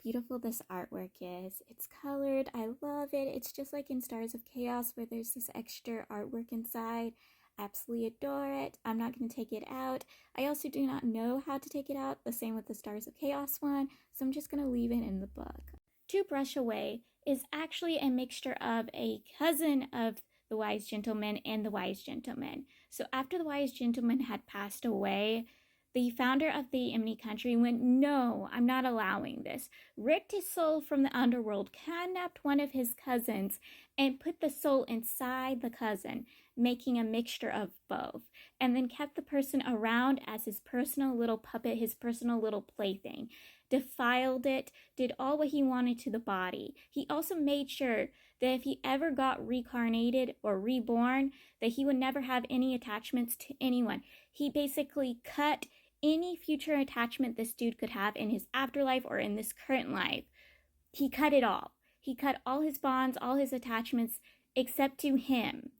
beautiful this artwork is. It's colored. I love it. It's just like in Stars of Chaos where there's this extra artwork inside. Absolutely adore it. I'm not going to take it out. I also do not know how to take it out. The same with the Stars of Chaos one. So I'm just going to leave it in the book. To Brush Away is actually a mixture of a cousin of the Wise Gentleman and the Wise Gentleman. So after the Wise Gentleman had passed away, the founder of the Emily country went, "No, I'm not allowing this." Ripped his soul from the underworld, kidnapped one of his cousins, and put the soul inside the cousin, making a mixture of both, and then kept the person around as his personal little puppet, his personal little plaything. Defiled it, did all what he wanted to the body. He also made sure that if he ever got reincarnated or reborn, that he would never have any attachments to anyone. He basically cut any future attachment this dude could have in his afterlife or in this current life. He cut it all. He cut all his bonds, all his attachments, except to him.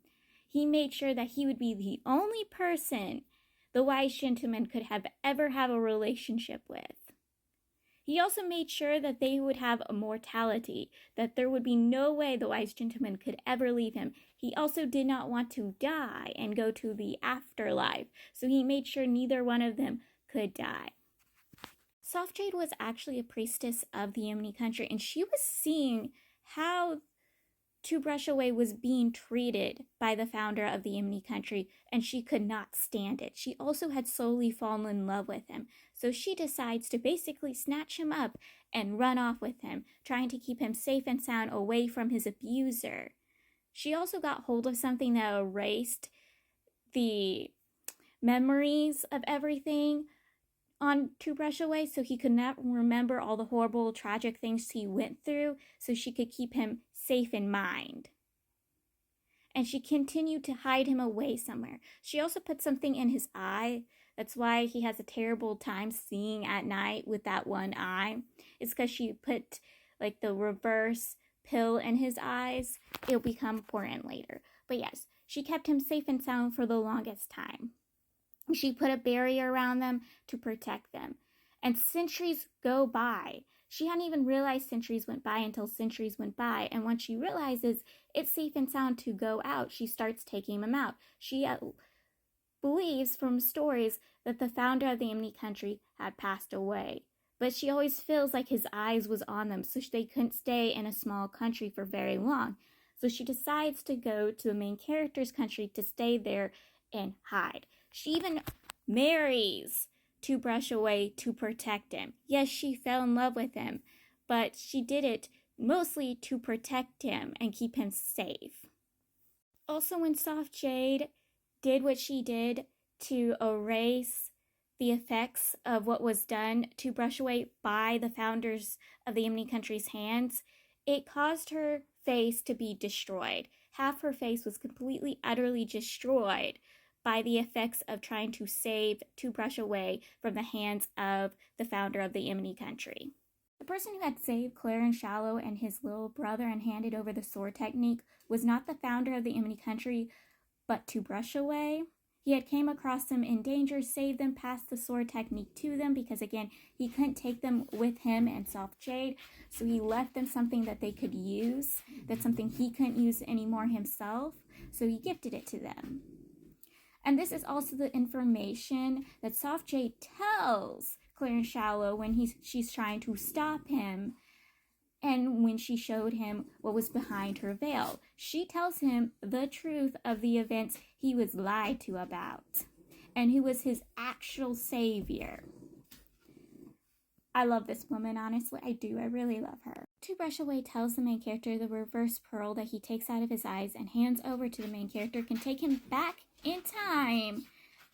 He made sure that he would be the only person the Wise Gentleman could ever have a relationship with. He also made sure that they would have immortality, that there would be no way the Wise Gentleman could ever leave him. He also did not want to die and go to the afterlife, so he made sure neither one of them could die. Soft Jade was actually a priestess of the Emily country, and she was seeing how To Brush Away was being treated by the founder of the Emily country, and she could not stand it. She also had slowly fallen in love with him, so she decides to basically snatch him up and run off with him, trying to keep him safe and sound away from his abuser. She also got hold of something that erased the memories of everything on To Brush Away, so he could not remember all the horrible, tragic things he went through, so she could keep him safe in mind. And she continued to hide him away somewhere. She also put something in his eye. That's why he has a terrible time seeing at night with that one eye. It's because she put like the reverse pill in his eyes. It'll become important later. But yes, she kept him safe and sound for the longest time. She put a barrier around them to protect them. And centuries go by. She hadn't even realized centuries went by until centuries went by. And once she realizes it's safe and sound to go out, she starts taking them out. She believes from stories that the founder of the Emily country had passed away. But she always feels like his eyes was on them, so they couldn't stay in a small country for very long. So she decides to go to the main character's country to stay there and hide. She even marries To Brush Away to protect him. Yes, she fell in love with him, but she did it mostly to protect him and keep him safe. Also, when Soft Jade did what she did to erase the effects of what was done to Brush Away by the founders of the Emily country's hands, it caused her face to be destroyed. Half her face was completely, utterly destroyed by the effects of trying to save To Brush Away from the hands of the founder of the Emily country. The person who had saved Clarence Shallow and his little brother and handed over the sword technique was not the founder of the Emily country, but To Brush Away. He had came across them in danger, saved them, passed the sword technique to them because, again, he couldn't take them with him and Soft Jade, so he left them something that they could use. That's something he couldn't use anymore himself, so he gifted it to them. And this is also the information that Soft Jade tells Clarence Shallow when she's trying to stop him, and when she showed him what was behind her veil. She tells him the truth of the events he was lied to about, and who was his actual savior. I love this woman, honestly. I do. I really love her. To Brush Away tells the main character the reverse pearl that he takes out of his eyes and hands over to the main character can take him back in time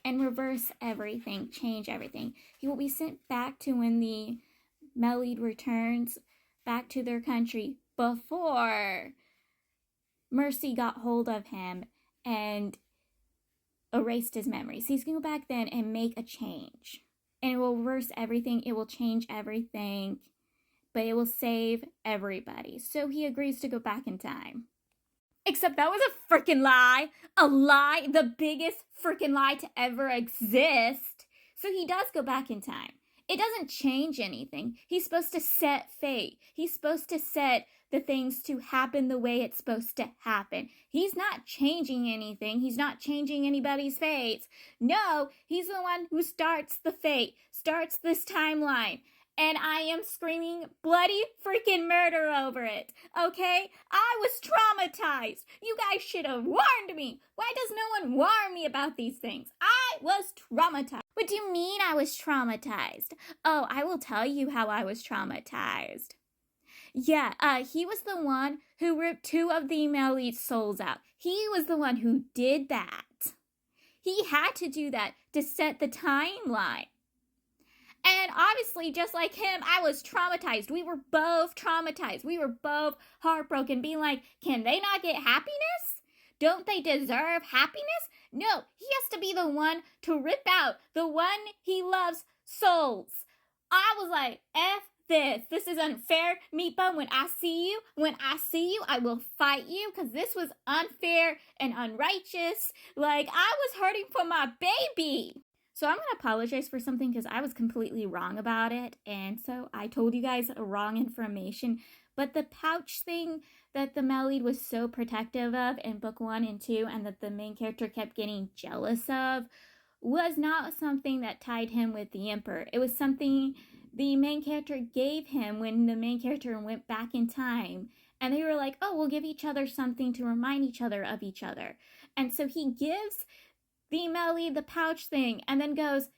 and reverse everything, change everything. He will be sent back to when the Melide returns back to their country before Mercy got hold of him and erased his memories. He's going to go back then and make a change. And it will reverse everything. It will change everything. But it will save everybody. So he agrees to go back in time. Except that was a freaking lie. A lie. The biggest freaking lie to ever exist. So he does go back in time. It doesn't change anything. He's supposed to set fate. He's supposed to set the things to happen the way it's supposed to happen. He's not changing anything. He's not changing anybody's fates. No, he's the one who starts the fate, starts this timeline. And I am screaming bloody freaking murder over it, okay? I was traumatized. You guys should have warned me. Why does no one warn me about these things? I was traumatized. What do you mean I was traumatized? Oh, I will tell you how I was traumatized. Yeah, he was the one who ripped 2 of the male lead souls out. He was the one who did that. He had to do that to set the timeline. And obviously, just like him, I was traumatized. We were both traumatized. We were both heartbroken, being like, can they not get happiness? Don't they deserve happiness? No, he has to be the one to rip out the one he loves souls. I was like, F this. This is unfair, Meepa. When I see you, I will fight you because this was unfair and unrighteous. Like, I was hurting for my baby. So I'm going to apologize for something because I was completely wrong about it. And so I told you guys wrong information. But the pouch thing that the male lead was so protective of in book 1 and 2 and that the main character kept getting jealous of was not something that tied him with the Emperor. It was something the main character gave him when the main character went back in time. And they were like, oh, we'll give each other something to remind each other of each other. And so he gives the male lead the pouch thing and then goes,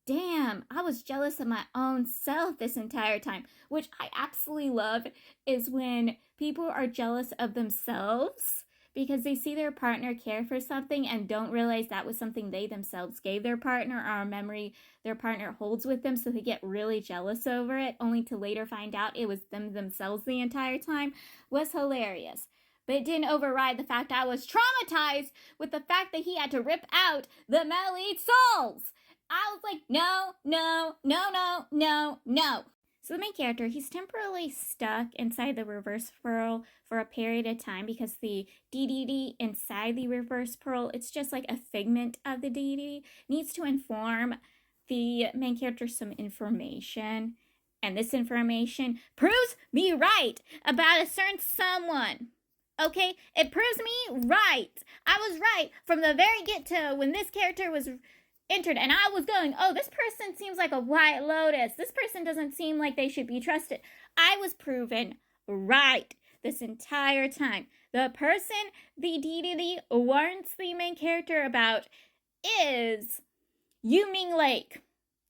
damn, I was jealous of my own self this entire time, which I absolutely love is when people are jealous of themselves because they see their partner care for something and don't realize that was something they themselves gave their partner or a memory their partner holds with them, so they get really jealous over it, only to later find out it was them themselves the entire time, was hilarious. But it didn't override the fact I was traumatized with the fact that he had to rip out the male lead souls. I was like, no, no, no, no, no, no. So the main character, he's temporarily stuck inside the reverse pearl for a period of time because the DDD inside the reverse pearl, it's just like a figment of the DDD, needs to inform the main character some information. And this information proves me right about a certain someone. Okay, it proves me right. I was right from the very get-go when this character was entered, and I was going, oh, this person seems like a white lotus. This person doesn't seem like they should be trusted. I was proven right this entire time. The person the DDD warns the main character about is Yuming Lake.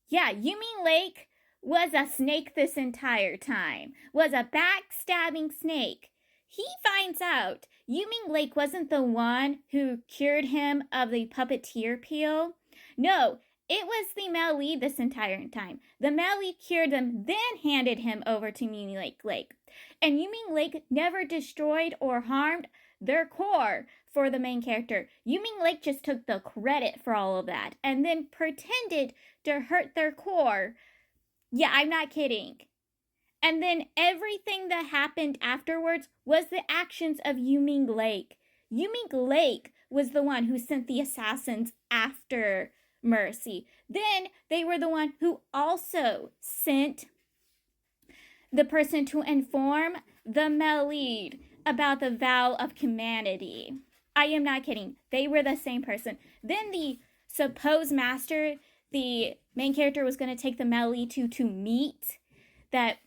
Yeah, Yuming Lake was a snake this entire time. Was a backstabbing snake. He finds out Yuming Lake wasn't the one who cured him of the puppeteer peel. No, it was the male lead this entire time. The male lead cured him, then handed him over to Yuming Lake. And Yuming Lake never destroyed or harmed their core for the main character. Yuming Lake just took the credit for all of that and then pretended to hurt their core. Yeah, I'm not kidding. And then everything that happened afterwards was the actions of Yuming Lake. Yuming Lake was the one who sent the assassins after Mercy. Then they were the one who also sent the person to inform the male lead about the vow of humanity. I am not kidding. They were the same person. Then the supposed master, the main character was going to take the male lead to meet that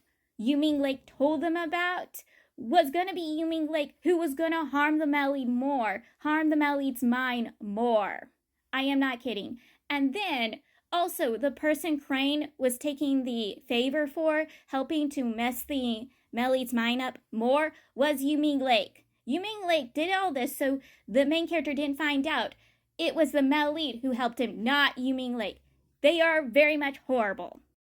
Yuming Lake told them about, was going to be Yuming Lake who was going to harm the male lead more, harm the male lead's mind more. I am not kidding. And then also the person Crane was taking the favor for, helping to mess the male lead's mind up more, was Yuming Lake. Yuming Lake did all this so the main character didn't find out. It was the male lead who helped him, not Yuming Lake. They are very much horrible.